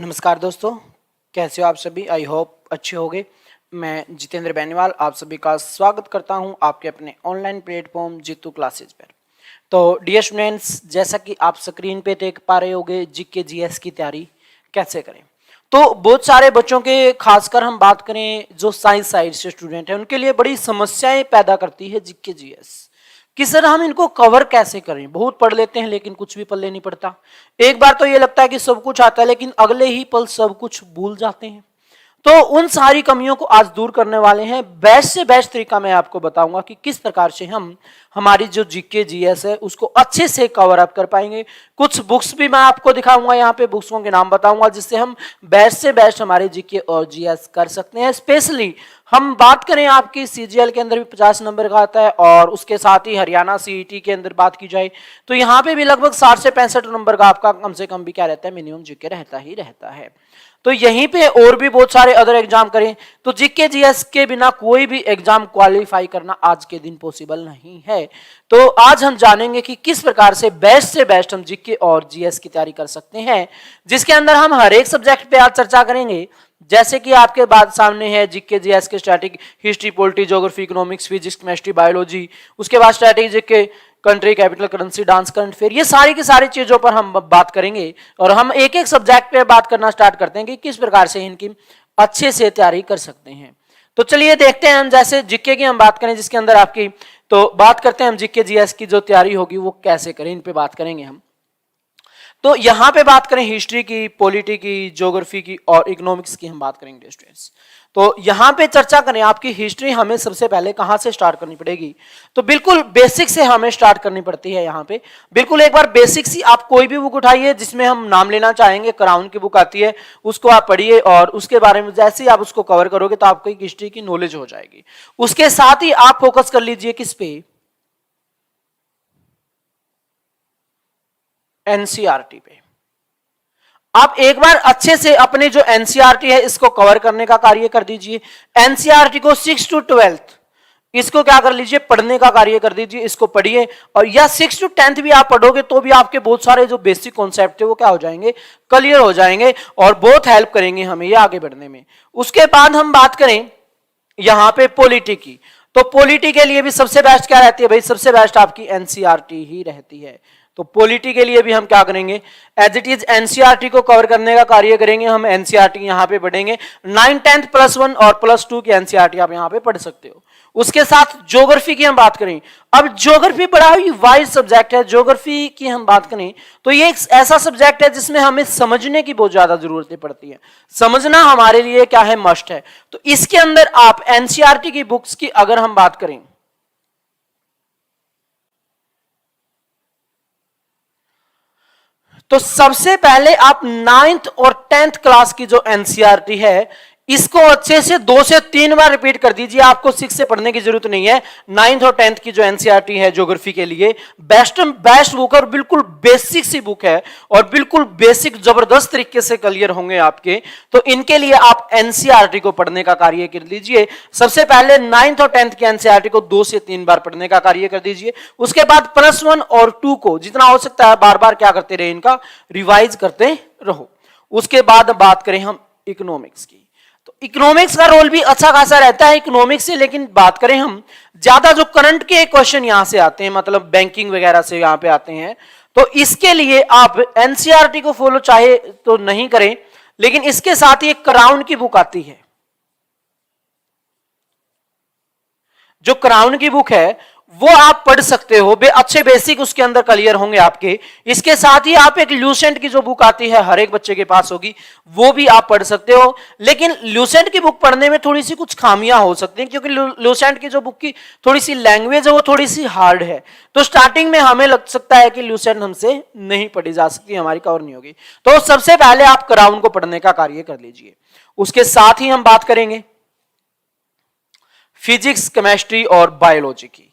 नमस्कार दोस्तों, कैसे हो आप सभी। आई होप अच्छे होंगे। मैं जितेंद्र बेनीवाल आप सभी का स्वागत करता हूं आपके अपने ऑनलाइन प्लेटफॉर्म जीतू क्लासेज पर। तो डियर स्टूडेंट्स, जैसा कि आप स्क्रीन पे देख पा रहे होंगे, जीके जीएस की तैयारी कैसे करें। तो बहुत सारे बच्चों के, खासकर हम बात करें जो साइंस साइड से स्टूडेंट हैं, उनके लिए बड़ी समस्याएं पैदा करती है जीके जीएस कि सर हम इनको कवर कैसे करें। बहुत पढ़ लेते हैं लेकिन कुछ भी पल्ले नहीं पड़ता। एक बार तो ये लगता है कि सब कुछ आता है लेकिन अगले ही पल सब कुछ भूल जाते हैं। तो उन सारी कमियों को आज दूर करने वाले हैं। बेस्ट से बेस्ट तरीका मैं आपको बताऊंगा कि किस प्रकार से हम हमारी जो जीके जीएस है उसको अच्छे से कवर अप कर पाएंगे। कुछ बुक्स भी मैं आपको दिखाऊंगा, यहाँ पे बुक्सों के नाम बताऊंगा जिससे हम बेस्ट से बेस्ट हमारे जीके और जीएस कर सकते हैं। स्पेशली हम बात करें आपकी सीजीएल के अंदर भी 50 नंबर का आता है और उसके साथ ही हरियाणा सीईटी के अंदर बात की जाए तो यहाँ पे भी लगभग 60 से 65 नंबर का आपका कम से कम भी क्या रहता है, मिनिमम जीके रहता ही रहता है। तो यहीं पे और भी बहुत सारे अदर एग्जाम करें तो जीके जीएस के बिना कोई भी एग्जाम क्वालिफाई करना आज के दिन पॉसिबल नहीं है। तो आज हम जानेंगे कि किस प्रकार से बेस्ट हम जीके और जीएस की तैयारी कर सकते हैं, जिसके अंदर हम हर एक सब्जेक्ट पे आज चर्चा करेंगे। जैसे कि आपके बाद सामने है जीके जीएस के static, history, polity, geography, economics, physics, chemistry, biology, उसके बाद स्ट्रेटेजी के country, capital, currency, dance, current affair, ये सारी की सारी चीजों पर हम बात करेंगे और हम एक एक सब्जेक्ट पे बात करना स्टार्ट करते हैं कि किस प्रकार से इनकी अच्छे से तैयारी कर सकते हैं। तो चलिए देखते हैं हम। जैसे जीके की हम बात करें जिसके अंदर आपकी, तो बात करते हैं हम जीके जीएस की जो तैयारी होगी वो कैसे करें, इन पे बात करेंगे हम। तो यहां पे बात करें हिस्ट्री की, पॉलिटी की, ज्योग्राफी की और इकोनॉमिक्स की हम बात करेंगे स्टूडेंट्स। तो यहां पे चर्चा करें आपकी हिस्ट्री, हमें सबसे पहले कहां से स्टार्ट करनी पड़ेगी, तो बिल्कुल बेसिक से हमें स्टार्ट करनी पड़ती है। यहाँ पे बिल्कुल एक बार बेसिक सी आप कोई भी बुक उठाइए जिसमें हम नाम लेना चाहेंगे, क्राउन की बुक आती है, उसको आप पढ़िए और उसके बारे में जैसे ही आप उसको कवर करोगे तो आपको हिस्ट्री की नॉलेज हो जाएगी। उसके साथ ही आप फोकस कर लीजिए किस पे, एनसीईआरटी पे। आप एक बार अच्छे से अपने जो एनसीईआरटी है इसको कवर करने का कार्य कर दीजिए। एनसीईआरटी को 6 to 12 इसको क्या कर लीजिए, पढ़ने का कार्य कर दीजिए, इसको पढ़िए। और या 6 to 10 भी आप पढ़ोगे तो भी आपके बहुत सारे जो बेसिक कॉन्सेप्ट है वो क्या हो जाएंगे, क्लियर हो जाएंगे और बहुत हेल्प करेंगे हमें ये आगे बढ़ने में। उसके बाद हम बात करें यहां पे पॉलिटी की, तो पॉलिटी के लिए भी सबसे बेस्ट क्या रहती है भाई, सबसे बेस्ट आपकी एनसीईआरटी ही रहती है। तो पॉलिटी के लिए भी हम क्या करेंगे, एज इट इज एनसीईआरटी को कवर करने का कार्य करेंगे हम। एनसीईआरटी यहां पे पढ़ेंगे, 9th 10th +1 और +2 की एनसीईआरटी आप यहां पे पढ़ सकते हो। उसके साथ ज्योग्राफी की हम बात करें, अब ज्योग्राफी बड़ा ही वाइड सब्जेक्ट है। ज्योग्राफी की हम बात करें तो ये एक ऐसा सब्जेक्ट है जिसमें हमें समझने की बहुत ज्यादा जरूरतें पड़ती है। समझना हमारे लिए क्या है, मस्ट है। तो इसके अंदर आप एनसीईआरटी की बुक्स की अगर हम बात करें तो सबसे पहले आप 9th और 10th क्लास की जो एनसीईआरटी है इसको अच्छे से 2 से 3 बार रिपीट कर दीजिए। आपको 6 से पढ़ने की जरूरत नहीं है। 9th और 10th की जो एनसीईआरटी है ज्योग्राफी के लिए बेस्ट बुक और बिल्कुल बेसिक सी बुक है और बिल्कुल बेसिक जबरदस्त तरीके से क्लियर होंगे आपके। तो इनके लिए आप एनसीईआरटी को पढ़ने का कार्य कर लीजिए। सबसे पहले 9th और 10th की एनसीईआरटी को 2 से 3 बार पढ़ने का कार्य कर दीजिए। उसके बाद +1 और 2 को जितना हो सकता है बार बार क्या करते रहे, इनका रिवाइज करते रहो। उसके बाद बात करें हम इकोनॉमिक्स की, तो इकोनॉमिक्स का रोल भी अच्छा खासा रहता है इकोनॉमिक्स से। लेकिन बात करें हम ज्यादा जो करंट के क्वेश्चन यहां से आते हैं, मतलब बैंकिंग वगैरह से यहां पे आते हैं, तो इसके लिए आप एनसीईआरटी को फॉलो चाहे तो नहीं करें, लेकिन इसके साथ ही एक क्राउन की बुक आती है। जो क्राउन की बुक है वो आप पढ़ सकते हो, अच्छे बेसिक उसके अंदर क्लियर होंगे आपके। इसके साथ ही आप एक ल्यूसेंट की जो बुक आती है, हर एक बच्चे के पास होगी, वो भी आप पढ़ सकते हो। लेकिन ल्यूसेंट की बुक पढ़ने में थोड़ी सी कुछ खामियां हो सकती हैं, क्योंकि ल्यूसेंट की जो बुक की थोड़ी सी लैंग्वेज है वो थोड़ी सी हार्ड है। तो स्टार्टिंग में हमें लग सकता है कि ल्यूसेंट हमसे नहीं पढ़ी जा सकती, हमारी कवर नहीं होगी। तो सबसे पहले आप क्राउन को पढ़ने का कार्य कर लीजिए। उसके साथ ही हम बात करेंगे फिजिक्स, केमिस्ट्री और बायोलॉजी की।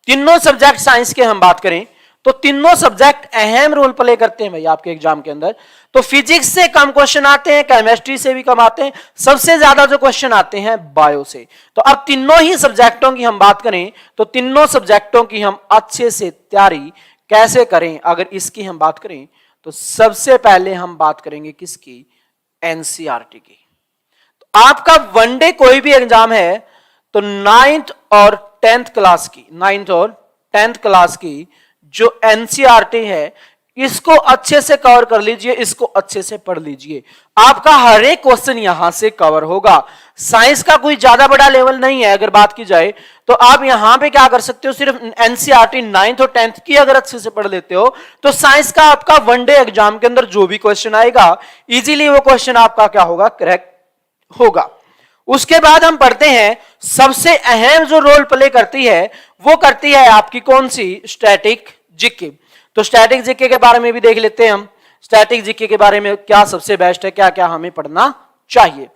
तीनों सब्जेक्ट साइंस के हम बात करें तो तीनों सब्जेक्ट अहम रोल प्ले करते हैं भाई आपके एग्जाम के अंदर। तो फिजिक्स से कम क्वेश्चन आते हैं, केमिस्ट्री से भी कम आते हैं, सबसे ज्यादा जो क्वेश्चन आते हैं बायो से। तो अब तीनों ही सब्जेक्टों की हम बात करें तो तीनों सब्जेक्टों की हम अच्छे से तैयारी कैसे करें, अगर इसकी हम बात करें तो सबसे पहले हम बात करेंगे किसकी, एनसीईआरटी की। तो आपका वनडे कोई भी एग्जाम है तो 9th और 10th क्लास की, 9th और 10th क्लास की जो एनसीईआरटी है इसको अच्छे से कवर कर लीजिए, इसको अच्छे से पढ़ लीजिए, आपका हर एक क्वेश्चन यहां से कवर होगा। साइंस का कोई ज्यादा बड़ा लेवल नहीं है अगर बात की जाए तो आप यहां पे क्या कर सकते हो, सिर्फ एनसीईआरटी 9th और 10th की अगर अच्छे से पढ़ लेते हो तो साइंस का आपका वनडे एग्जाम के अंदर जो भी क्वेश्चन आएगा इजीली वो क्वेश्चन आपका क्या होगा, करेक्ट होगा। उसके बाद हम पढ़ते हैं सबसे अहम जो रोल प्ले करती है वो करती है आपकी कौन सी, स्टैटिक जीके। तो स्टैटिक जीके के बारे में भी देख लेते हैं हम, स्टैटिक जीके के बारे में क्या सबसे बेस्ट है, क्या क्या हमें पढ़ना चाहिए।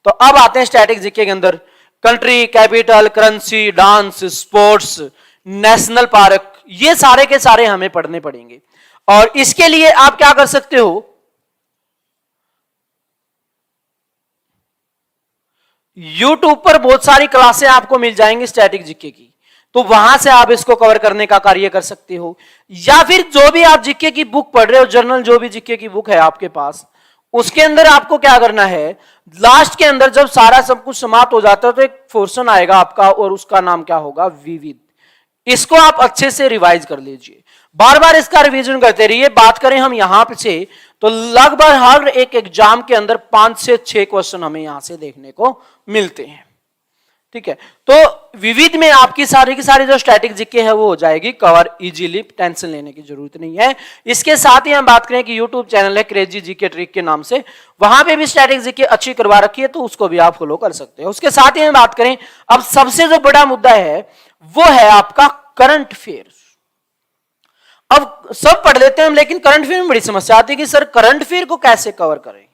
तो अब आते हैं स्टैटिक जीके के अंदर, country, capital, currency, dance, sports, national park, ये सारे के सारे हमें पढ़ने पड़ेंगे। और इसके लिए आप क्या कर सकते हो, YouTube पर बहुत सारी क्लासें आपको मिल जाएंगी स्टैटिक जीके की, तो वहां से आप इसको कवर करने का कार्य कर सकते हो। या फिर जो भी आप जीके की बुक पढ़ रहे हो, जर्नल जो भी जीके की बुक है आपके पास, उसके अंदर आपको क्या करना है, लास्ट के अंदर जब सारा सब कुछ समाप्त हो जाता है तो एक पोर्शन आएगा आपका और उसका नाम क्या होगा, विविध। इसको आप अच्छे से रिवाइज कर लीजिए, बार बार इसका रिवीजन करते रहिए। बात करें हम यहां से तो लगभग हर एक एग्जाम के अंदर 5 से 6 क्वेश्चन हमें यहां से देखने को मिलते हैं, ठीक है। तो विविध में आपकी सारी की सारी जो स्टैटिक जीके है वो हो जाएगी कवर इजीली, टेंशन लेने की जरूरत नहीं है। इसके साथ ही हम बात करें कि यूट्यूब चैनल है क्रेजी जीके ट्रिक के नाम से, वहां पे भी स्टैटिक जीके अच्छी करवा रखी है तो उसको भी आप फॉलो कर सकते हैं। उसके साथ ही हम बात करें, अब सबसे जो बड़ा मुद्दा है वो है आपका करंट अफेयर्स। अब सब पढ़ लेते हैं हम, लेकिन करंट अफेयर में बड़ी समस्या आती है कि सर करंट अफेयर को कैसे कवर करें।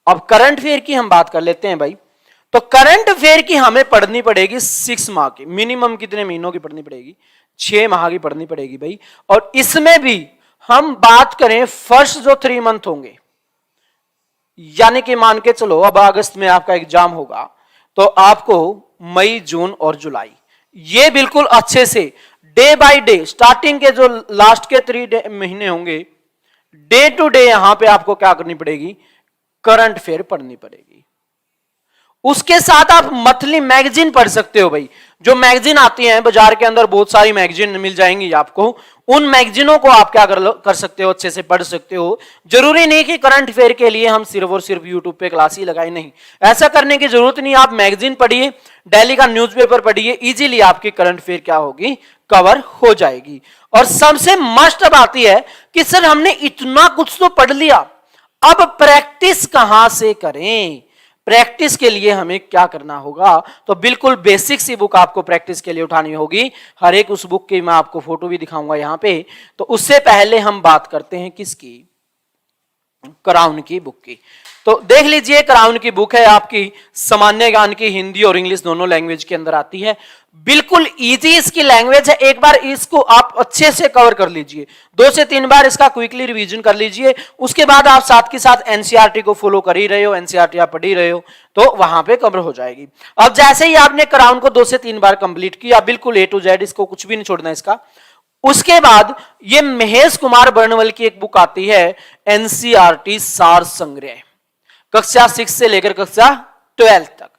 अब करंट अफेयर की हम बात कर लेते हैं भाई। तो करंट अफेयर की हमें पढ़नी पड़ेगी 6 माह की, मिनिमम कितने महीनों की पढ़नी पड़ेगी, 6 माह की पढ़नी पड़ेगी भाई। और इसमें भी हम बात करें फर्स्ट जो 3 मंथ होंगे, यानी कि मान के चलो अब अगस्त में आपका एग्जाम होगा तो आपको मई, जून और जुलाई ये बिल्कुल अच्छे से डे बाय डे, स्टार्टिंग के जो लास्ट के 3 महीने होंगे, डे टू डे यहां पे आपको क्या करनी पड़ेगी, करंट अफेयर पढ़नी पड़ेगी। उसके साथ आप मंथली मैगजीन पढ़ सकते हो भाई, जो मैगजीन आती हैं बाजार के अंदर, बहुत सारी मैगजीन मिल जाएंगी आपको, उन मैगजीनों को आप क्या कर सकते हो, अच्छे से पढ़ सकते हो। जरूरी नहीं कि करंट अफेयर के लिए हम सिर्फ और सिर्फ यूट्यूब पे क्लास ही लगाए, नहीं, ऐसा करने की जरूरत नहीं। आप मैगजीन पढ़िए, डेली का न्यूज़पेपर पढ़िए, इजीली आपकी करंट अफेयर क्या होगी, कवर हो जाएगी। और सबसे मस्ट अब आती है कि सर हमने इतना कुछ तो पढ़ लिया, अब प्रैक्टिस कहां से करें। प्रैक्टिस के लिए हमें क्या करना होगा, तो बिल्कुल बेसिक सी बुक आपको प्रैक्टिस के लिए उठानी होगी। हर एक उस बुक की मैं आपको फोटो भी दिखाऊंगा यहां पे। तो उससे पहले हम बात करते हैं किसकी, क्राउन की बुक की। तो देख लीजिए, क्राउन की बुक है आपकी, सामान्य ज्ञान की, हिंदी और इंग्लिश दोनों लैंग्वेज के अंदर आती है। बिल्कुल इजी इसकी लैंग्वेज है, एक बार इसको आप अच्छे से कवर कर लीजिए, 2 से 3 बार इसका क्विकली रिवीजन कर लीजिए। उसके बाद आप साथ के साथ एनसीईआरटी को फॉलो कर ही रहे हो, एनसीईआरटी आप पढ़ ही रहे हो, तो वहां पे कवर हो जाएगी। अब जैसे ही आपने क्राउन को 2 से 3 बार कंप्लीट किया, बिल्कुल A to Z, इसको कुछ भी नहीं छोड़ना इसका। उसके बाद ये महेश कुमार बर्नवल की एक बुक आती है, एनसीईआरटी सार संग्रह, कक्षा 6 से लेकर कक्षा 12 तक।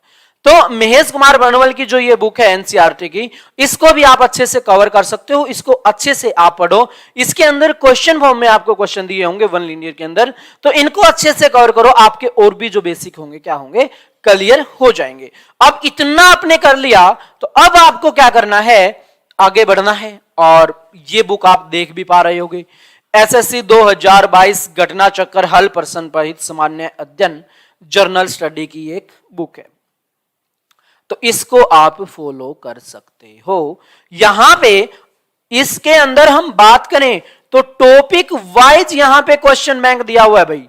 तो महेश कुमार बर्नवल की जो ये बुक है एनसीईआरटी की, इसको भी आप अच्छे से कवर कर सकते हो, इसको अच्छे से आप पढ़ो। इसके अंदर क्वेश्चन फॉर्म में आपको क्वेश्चन दिए होंगे 1 लिनियर के अंदर, तो इनको अच्छे से कवर करो, आपके और भी जो बेसिक होंगे क्या होंगे, क्लियर हो जाएंगे। अब इतना आपने कर लिया तो अब आपको क्या करना है, आगे बढ़ना है। और ये बुक आप देख भी पा रहे होगे, एसएससी 2022 घटना चक्र हल प्रश्न परित सामान्य अध्ययन जर्नल स्टडी की एक बुक है, तो इसको आप फॉलो कर सकते हो। यहां पे इसके अंदर हम बात करें तो टॉपिक वाइज यहां पे क्वेश्चन बैंक दिया हुआ है भाई,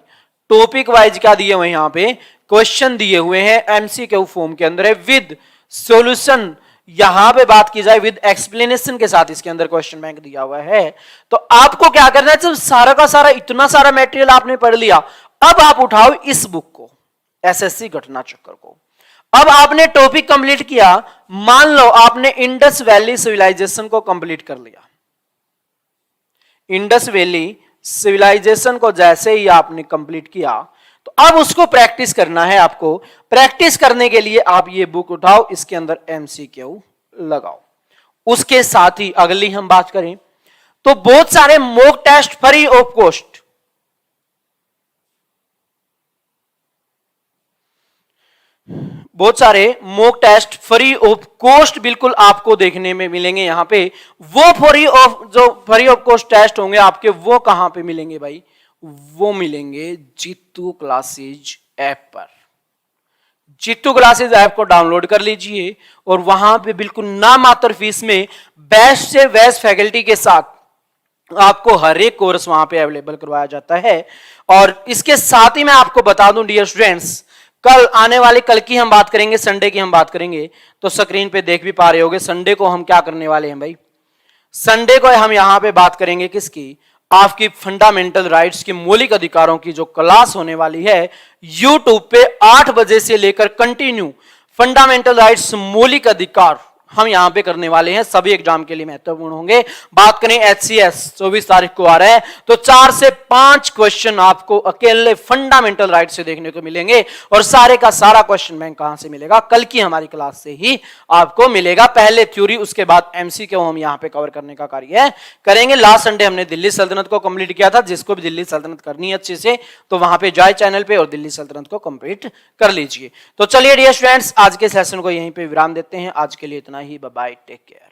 टॉपिक वाइज क्या दिए हुए हैं, यहां पे क्वेश्चन दिए हुए हैं, एमसीक्यू फॉर्म के अंदर है, विद सॉल्यूशन। यहां पे बात की जाए विद एक्सप्लेनेशन के साथ इसके अंदर क्वेश्चन बैंक दिया हुआ है। तो आपको क्या करना है, जब सारा का सारा इतना सारा मटेरियल आपने पढ़ लिया, अब आप उठाओ इस बुक को, एसएससी घटना चक्र को। अब आपने टॉपिक कंप्लीट किया, मान लो आपने इंडस वैली सिविलाइजेशन को कंप्लीट कर लिया। इंडस वैली सिविलाइजेशन को जैसे ही आपने कंप्लीट किया, तो अब उसको प्रैक्टिस करना है आपको। प्रैक्टिस करने के लिए आप ये बुक उठाओ, इसके अंदर एमसीक्यू लगाओ। उसके साथ ही अगली हम बात करें तो बहुत सारे mock test free of cost, बहुत सारे mock test free of cost बिल्कुल आपको देखने में मिलेंगे यहां पे। वो फ्री ऑफ कॉस्ट टेस्ट होंगे आपके, वो कहां पे मिलेंगे भाई? वो मिलेंगे जीतू क्लासेज ऐप पर। जीतू क्लासेज ऐप को डाउनलोड कर लीजिए और वहां पे बिल्कुल नामात्र फीस में बेस्ट से बेस्ट फैकल्टी के साथ आपको हर एक कोर्स वहां पे अवेलेबल करवाया जाता है। और इसके साथ ही मैं आपको बता दूं डियर स्टूडेंट्स, कल आने वाली, कल की हम बात करेंगे, संडे की हम बात करेंगे, तो स्क्रीन पे देख भी पा रहे होगे संडे को हम क्या करने वाले हैं भाई। संडे को हम यहां पे बात करेंगे किसकी? आपकी फंडामेंटल राइट्स के मौलिक अधिकारों की जो क्लास होने वाली है यूट्यूब पे 8 बजे से लेकर कंटिन्यू फंडामेंटल राइट्स मौलिक अधिकार हम यहां पे करने वाले हैं, सभी एग्जाम के लिए महत्वपूर्ण होंगे। बात करें एचसीएस 24 तारीख को आ रहा है, तो 4 से 5 क्वेश्चन आपको अकेले फंडामेंटल राइट से देखने को मिलेंगे और सारे का सारा क्वेश्चन बैंक कहां से मिलेगा? कल की हमारी क्लास से ही आपको मिलेगा। पहले थ्योरी, उसके बाद एमसीक्यू हम यहां पे कवर करने का कार्य करेंगे। लास्ट संडे हमने दिल्ली सल्तनत को कंप्लीट किया था। जिसको भी दिल्ली सल्तनत करनी है अच्छे से तो वहां पे जाए चैनल पे और दिल्ली सल्तनत को कंप्लीट कर लीजिए। तो चलिए डियर स्टूडेंट्स, आज के सेशन को यहीं पे विराम देते हैं। आज के लिए इतना ही, बाय बाय, टेक केयर।